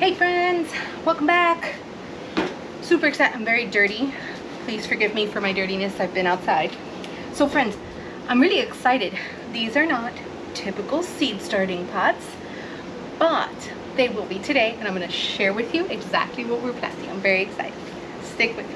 Hey friends, welcome back. Super excited. I'm very dirty. Please forgive me for my dirtiness. I've been outside. So friends, I'm really excited. These are not typical seed starting pots, but they will be today, and I'm going to share with you exactly what we're planting. I'm very excited. Stick with me.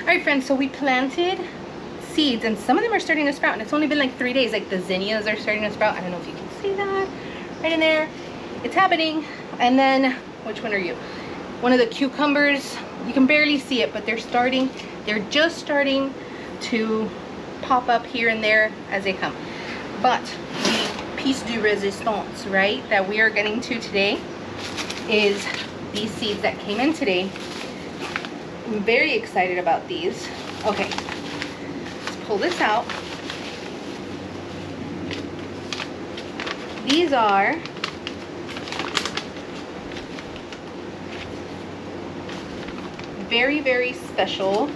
All right friends, so we planted seeds and some of them are starting to sprout, and it's only been like 3 days. Like the zinnias are starting to sprout. I don't know if you can see that right in there. It's happening. And then which one are you? One of the cucumbers, you can barely see it, but they're just starting to pop up here and there as they come. But the piece de resistance, right, that we are getting to today is these seeds that came in today. I'm very excited about these. Okay, pull this out. These are very, very special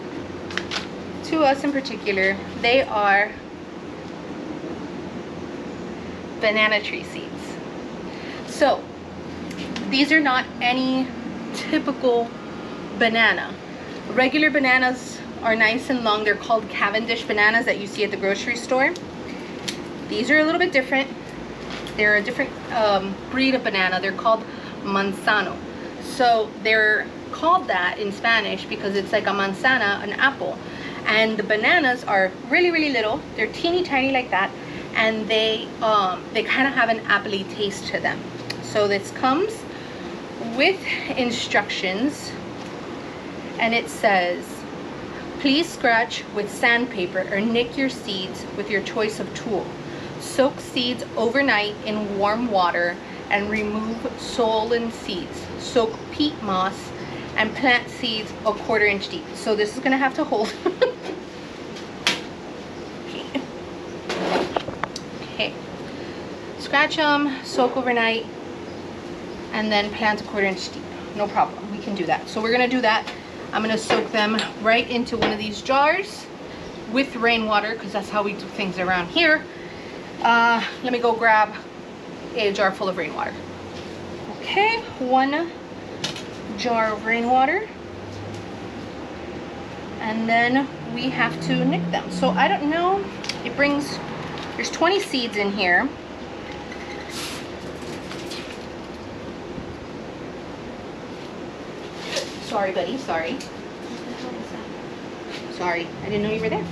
to us in particular. They are banana tree seeds. So these are not any typical banana. Regular bananas are nice and long. They're called Cavendish bananas that you see at the grocery store. These are a little bit different. They're a different breed of banana. They're called manzano. So they're called that in Spanish because it's like a manzana, an apple. And the bananas are really, really little. They're teeny tiny like that. And they kind of have an appley taste to them. So this comes with instructions. And it says, please scratch with sandpaper or nick your seeds with your choice of tool. Soak seeds overnight in warm water and remove swollen seeds. Soak peat moss and plant seeds a 1/4 inch deep. So this is gonna have to hold. Okay. Scratch them, soak overnight, and then plant a 1/4 inch deep. No problem, we can do that. So we're gonna do that. I'm gonna soak them right into one of these jars with rainwater, because that's how we do things around here. Let me go grab a jar full of rainwater. Okay, 1 jar of rainwater. And then we have to nick them. So I don't know, there's 20 seeds in here. Sorry, buddy, sorry. Sorry, I didn't know you were there.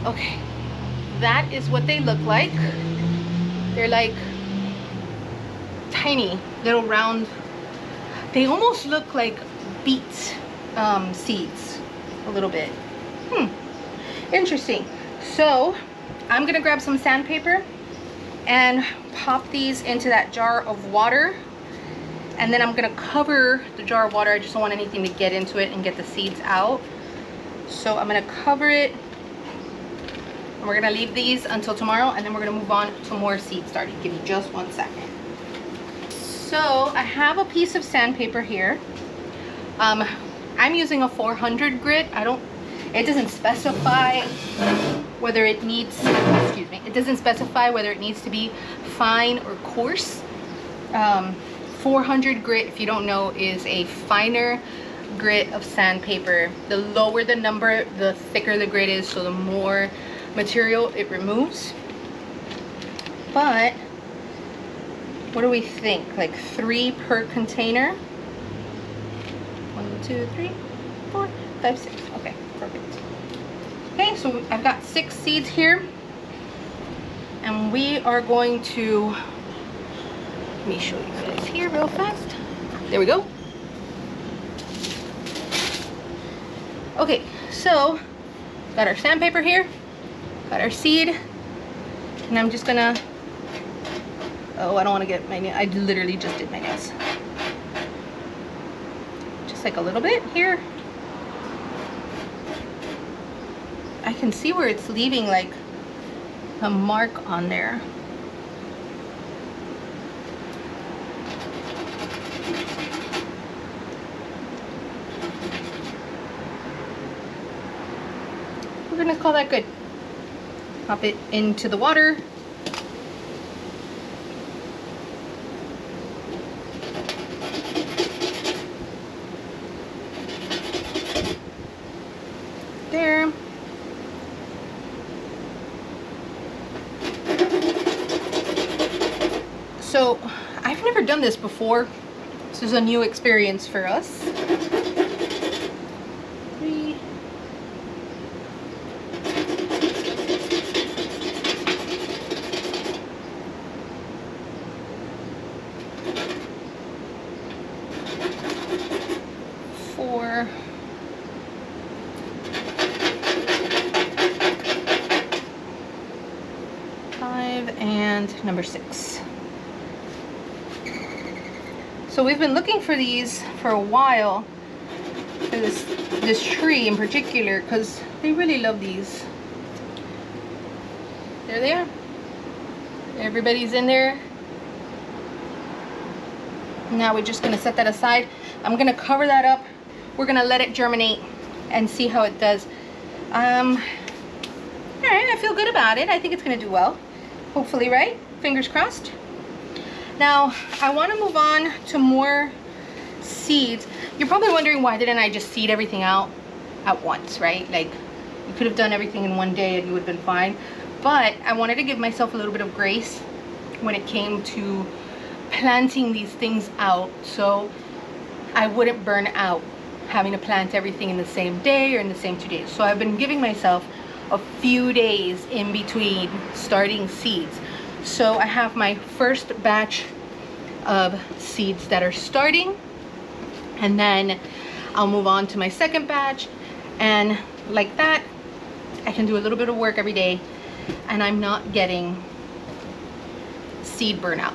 Okay, that is what they look like. They're like tiny, little round. They almost look like beet seeds, a little bit. Interesting. So I'm gonna grab some sandpaper and pop these into that jar of water. And then I'm gonna cover the jar of water. I just don't want anything to get into it and get the seeds out. So I'm gonna cover it. And we're gonna leave these until tomorrow, and then we're gonna move on to more seed starting. Give me just 1 second. So I have a piece of sandpaper here. I'm using a 400 grit. It doesn't specify whether it needs, excuse me, it doesn't specify whether it needs to be fine or coarse. 400 grit, if you don't know, is a finer grit of sandpaper. The lower the number, the thicker the grit is, so the more material it removes. But what do we think? Like 3 per container? 1, 2, 3, 4, 5, 6. Okay, perfect. Okay, so I've got 6 seeds here, and we are going to, let me show you guys here real fast. There we go. Okay, so got our sandpaper here, got our seed, and I'm just gonna, oh, I don't want to get my nail. I literally just did my nails. Just like a little bit here. I can see where it's leaving like a mark on there. We're gonna call that good. pop it into the water. There. So I've never done this before. This is a new experience for us. 3. Four. 5 and number 6. So we've been looking for these for a while, for this tree in particular, because they really love these. There they are. Everybody's in there. Now we're just gonna set that aside. I'm gonna cover that up. We're gonna let it germinate and see how it does. All right, I feel good about it. I think it's gonna do well. Hopefully, right? Fingers crossed. Now, I want to move on to more seeds. You're probably wondering, why didn't I just seed everything out at once, right? Like, you could have done everything in one day and you would have been fine. But I wanted to give myself a little bit of grace when it came to planting these things out, so I wouldn't burn out having to plant everything in the same day or in the same 2 days. So I've been giving myself a few days in between starting seeds. So I have my first batch of seeds that are starting, and then I'll move on to my second batch, and like that I can do a little bit of work every day and I'm not getting seed burnout.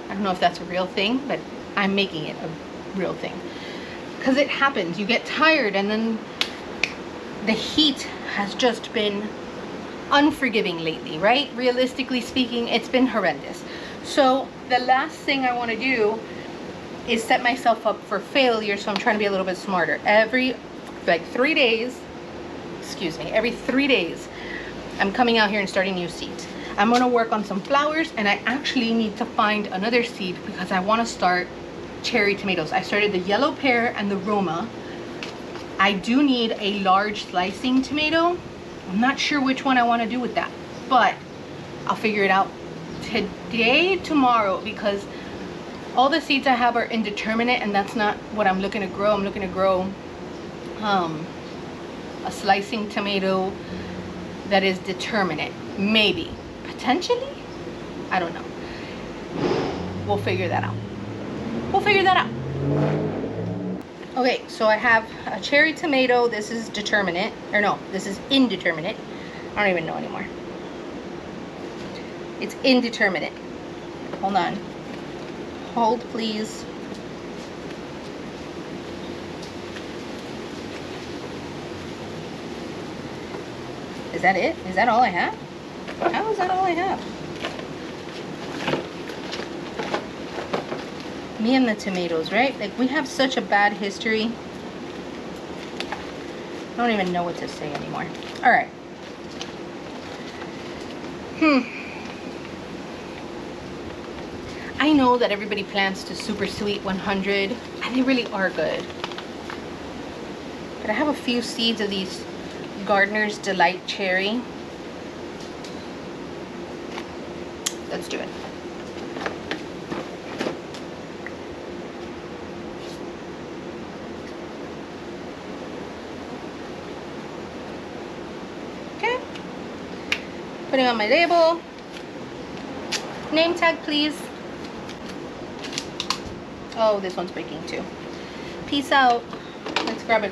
I don't know if that's a real thing, but I'm making it a real thing, because it happens. You get tired, and then the heat has just been unforgiving lately, right? Realistically speaking, it's been horrendous. So the last thing I want to do is set myself up for failure, so I'm trying to be a little bit smarter. Every 3 days, every 3 days, I'm coming out here and starting new seeds. I'm going to work on some flowers, and I actually need to find another seed because I want to start cherry tomatoes. I started the yellow pear and the Roma. I do need a large slicing tomato. I'm not sure which one I want to do with that, but I'll figure it out today, tomorrow, because all the seeds I have are indeterminate, and that's not what I'm looking to grow. I'm looking to grow a slicing tomato that is determinate. Maybe, potentially, I don't know. We'll figure that out. Okay, so I have a cherry tomato. This is determinate, or no, this is indeterminate. I don't even know anymore. It's indeterminate. Hold on. Hold, please. Is that it? Is that all I have? How is that all I have? Me and the tomatoes, right? Like, we have such a bad history. I don't even know what to say anymore. All right. I know that everybody plants to Super Sweet 100, and they really are good. But I have a few seeds of these Gardener's Delight Cherry. Let's do it. Okay. Putting on my label. Name tag, please. Oh, this one's breaking too. Peace out. Let's grab it.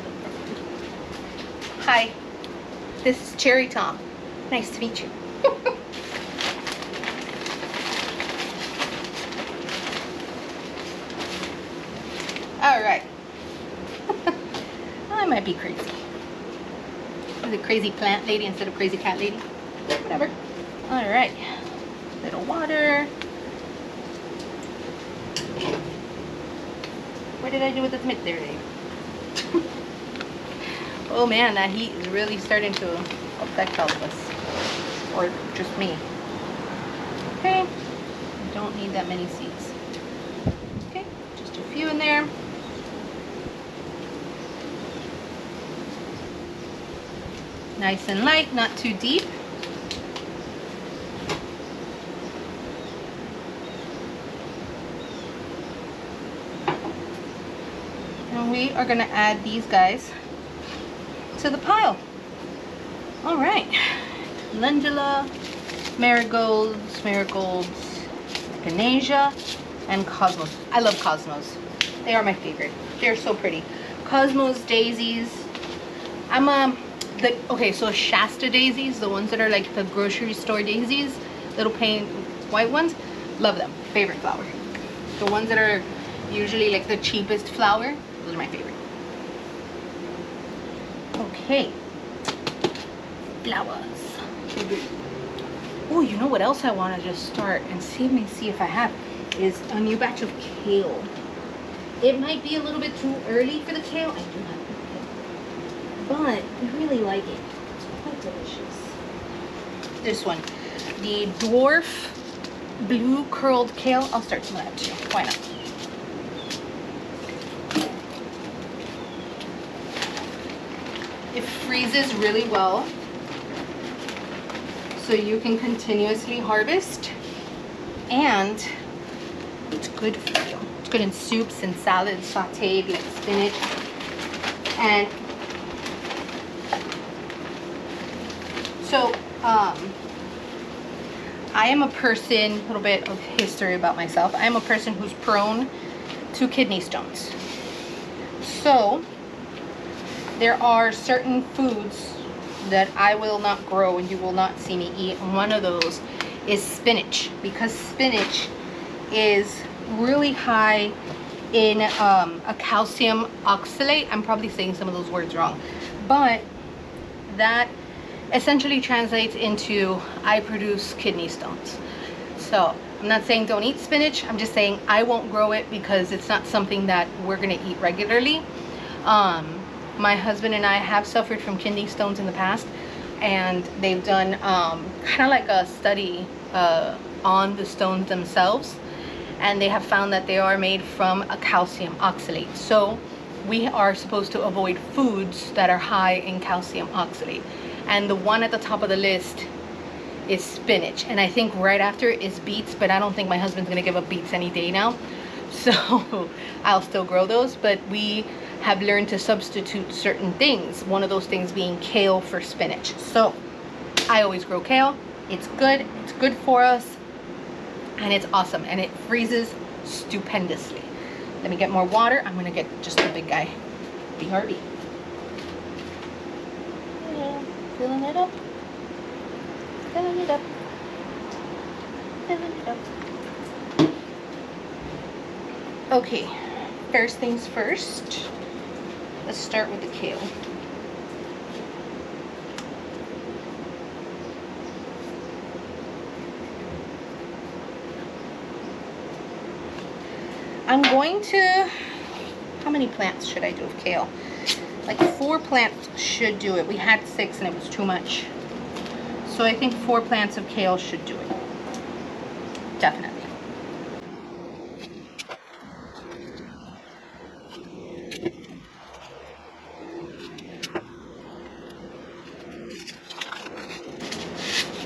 Hi. This is Cherry Tom. Nice to meet you. All right. I might be crazy. Is it crazy plant lady instead of crazy cat lady? Whatever. All right. Little water. What did I do with this mitt there, Dave? Oh man, that heat is really starting to affect all of us. or just me. Okay, I don't need that many seeds. Okay, just a few in there. Nice and light, not too deep. And we are going to add these guys to the pile. All right, calendula, marigolds, echinacea, and cosmos. I love cosmos. They are my favorite. They're so pretty. Cosmos, daisies. Okay, so Shasta daisies, the ones that are like the grocery store daisies, little plain white ones, love them. Favorite flower. The ones that are usually like the cheapest flower, those are my favorite. Okay, flowers. Oh, you know what else I want to just start and see if I have is a new batch of kale. It might be a little bit too early for the kale. I do have the kale, but I really like it. It's quite delicious. This one, the dwarf blue curled kale. I'll start some of that too. Why not? It freezes really well, so you can continuously harvest, and it's good for you. It's good in soups and salads, sauteed like spinach. And so I am a person, a little bit of history about myself. I am a person who's prone to kidney stones. So there are certain foods that I will not grow and you will not see me eat. And one of those is spinach, because spinach is really high in a calcium oxalate. I'm probably saying some of those words wrong, but that essentially translates into I produce kidney stones. So I'm not saying don't eat spinach. I'm just saying I won't grow it because it's not something that we're gonna eat regularly. My husband and I have suffered from kidney stones in the past, and they've done kind of like a study on the stones themselves, and they have found that they are made from a calcium oxalate. So we are supposed to avoid foods that are high in calcium oxalate, and the one at the top of the list is spinach, and I think right after is beets, but I don't think my husband's gonna give up beets any day now, so I'll still grow those. But we have learned to substitute certain things, one of those things being kale for spinach. So I always grow kale. It's good for us, and it's awesome, and it freezes stupendously. Let me get more water. I'm gonna get just the big guy. BRB. Yeah, filling it up. Filling it up. Filling it up. Okay, first things first. Let's start with the kale. I'm going to, how many plants should I do of kale? Like 4 plants should do it. We had 6 and it was too much. So I think 4 plants of kale should do it. Definitely.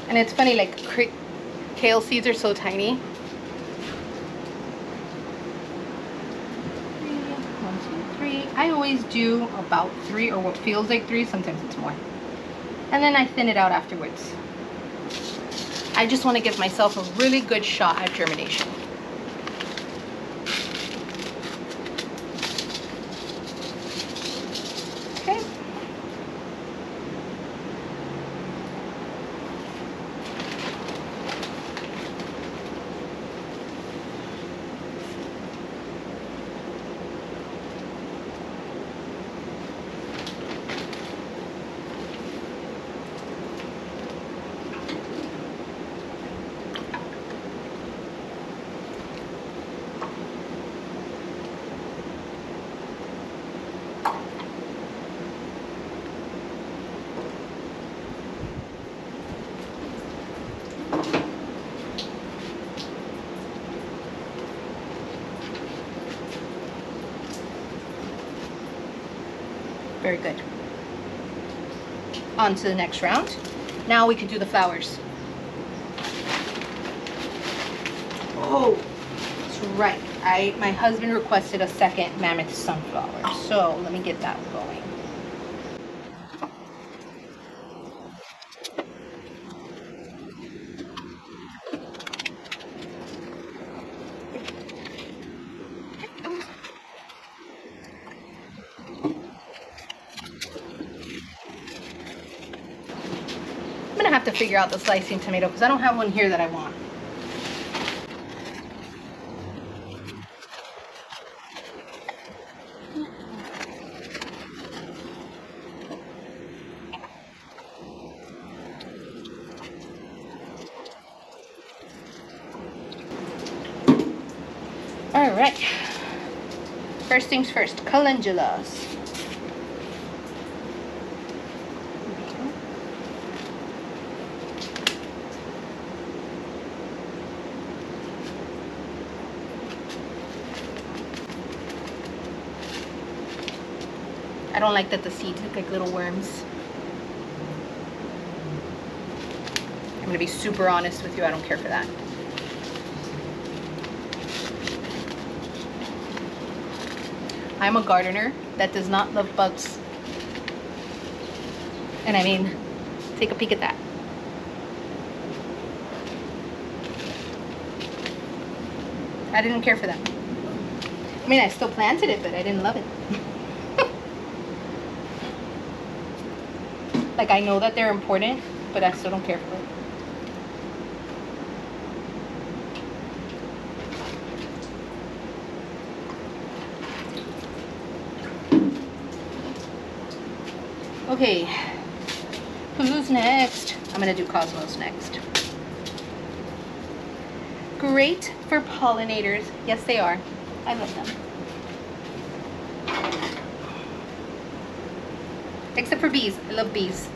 And it's funny, like kale seeds are so tiny. 1, 2, 3. I always do about 3, or what feels like 3. Sometimes it's more. And then I thin it out afterwards. I just want to give myself a really good shot at germination. Okay. Very good. On to the next round. Now we can do the flowers. Oh, that's right. My husband requested a second mammoth sunflower, so let me get that going. I'm gonna have to figure out the slicing tomato because I don't have one here that I want. All right. First things first, calendulas. I don't like that the seeds look like little worms. I'm gonna be super honest with you, I don't care for that. I'm a gardener that does not love bugs. And I mean, take a peek at that. I didn't care for that. I mean, I still planted it, but I didn't love it. Like, I know that they're important, but I still don't care for it. Okay, who's next? I'm gonna do Cosmos next. Great for pollinators. Yes, they are. I love them. Except for bees. I love bees.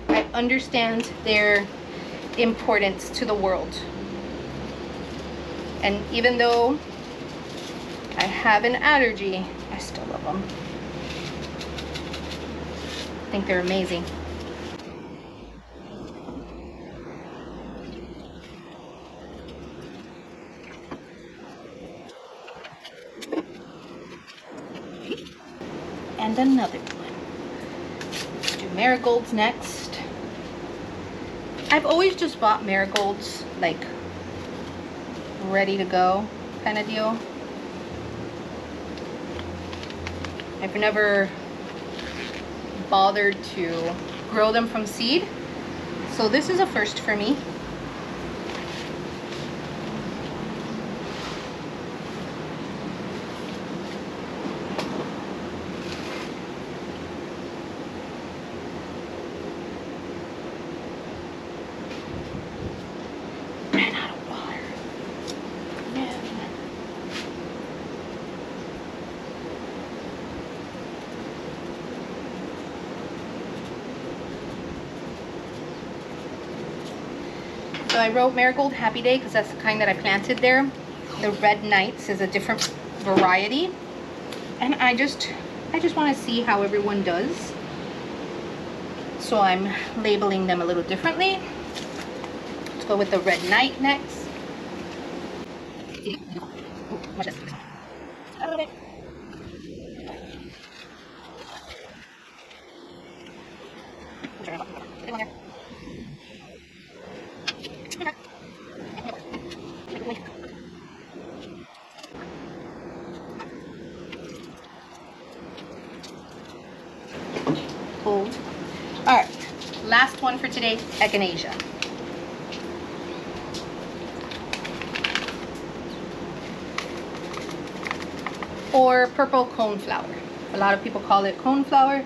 I understand their importance to the world. And even though I have an allergy, I still love them. I think they're amazing. And another one. Let's do marigolds next. I've always just bought marigolds like ready to go kind of deal. I've never bothered to grow them from seed, so this is a first for me. Ran out of water. No. So I wrote Marigold Happy Day because that's the kind that I planted there. The Red Nights is a different variety. And I just want to see how everyone does. So I'm labeling them a little differently. Let's go with the Red Night next. Watch this. Okay. Hold. All right, last one for today, echinacea. Or purple coneflower. A lot of people call it coneflower.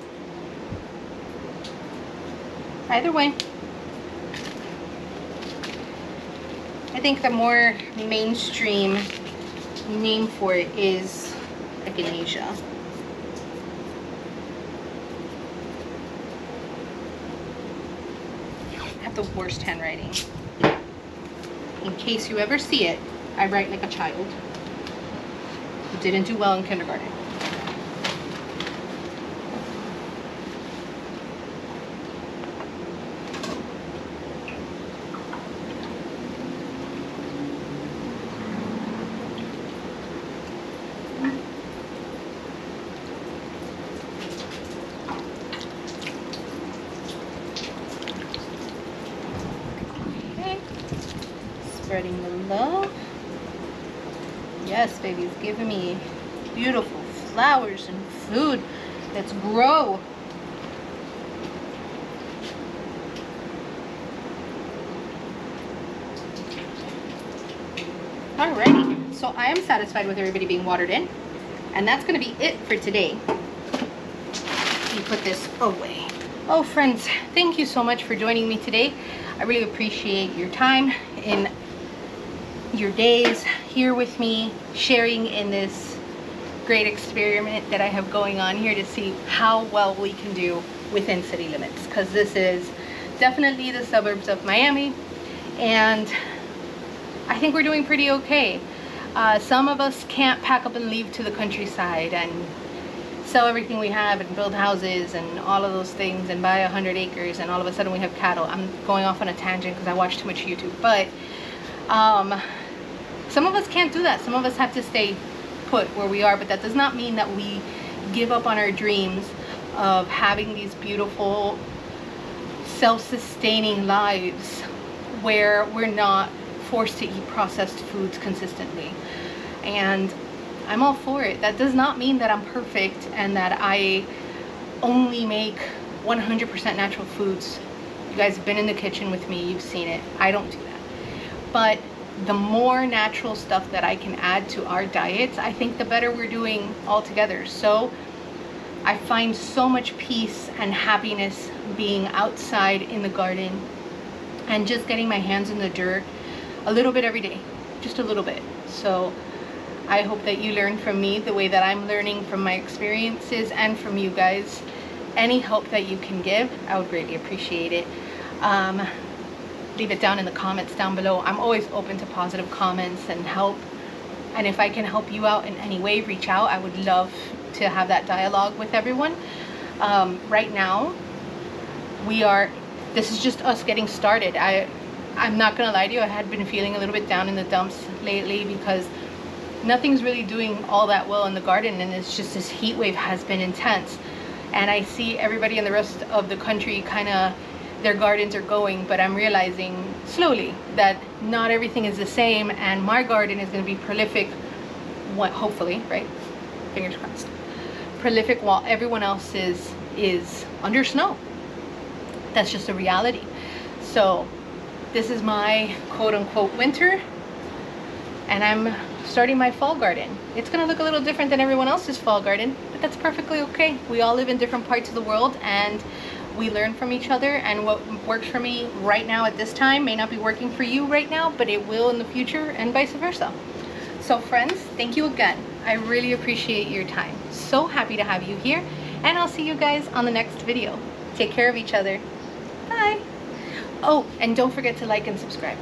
Either way, I think the more mainstream name for it is echinacea. I have the worst handwriting. In case you ever see it, I write like a child who didn't do well in kindergarten. Spreading the love. Yes, baby's giving me beautiful flowers and food. Let's grow. Alrighty, so I am satisfied with everybody being watered in, and that's going to be it for today. Let me put this away. Oh, friends, thank you so much for joining me today. I really appreciate your time in your days here with me, sharing in this great experiment that I have going on here to see how well we can do within city limits, because this is definitely the suburbs of Miami, and I think we're doing pretty okay. Some of us can't pack up and leave to the countryside and sell everything we have and build houses and all of those things and buy 100 acres and all of a sudden we have cattle. I'm going off on a tangent because I watch too much YouTube, but some of us can't do that. Some of us have to stay put where we are, but that does not mean that we give up on our dreams of having these beautiful self-sustaining lives where we're not forced to eat processed foods consistently. And I'm all for it. That does not mean that I'm perfect and that I only make 100% natural foods. You guys have been in the kitchen with me, you've seen it. I don't do that. But the more natural stuff that I can add to our diets, I think the better we're doing altogether. So I find so much peace and happiness being outside in the garden and just getting my hands in the dirt a little bit every day, just a little bit. So I hope that you learn from me the way that I'm learning from my experiences, and from you guys. Any help that you can give, I would greatly appreciate it. Leave it down in the comments down below. I'm always open to positive comments and help. And if I can help you out in any way, reach out. I would love to have that dialogue with everyone. Right now, this is just us getting started. I'm not gonna lie to you, I had been feeling a little bit down in the dumps lately because nothing's really doing all that well in the garden, and it's just this heat wave has been intense. And I see everybody in the rest of the country kind of, their gardens are going, but I'm realizing slowly that not everything is the same, and my garden is going to be prolific, hopefully, right? Fingers crossed. Prolific while everyone else is under snow. That's just a reality. So this is my quote-unquote winter, and I'm starting my fall garden. It's gonna look a little different than everyone else's fall garden, but that's perfectly okay. We all live in different parts of the world, and we learn from each other, and what works for me right now at this time may not be working for you right now, but it will in the future, and vice versa. So friends, thank you again. I really appreciate your time. So happy to have you here, and I'll see you guys on the next video. Take care of each other. Bye. Oh, and don't forget to like and subscribe.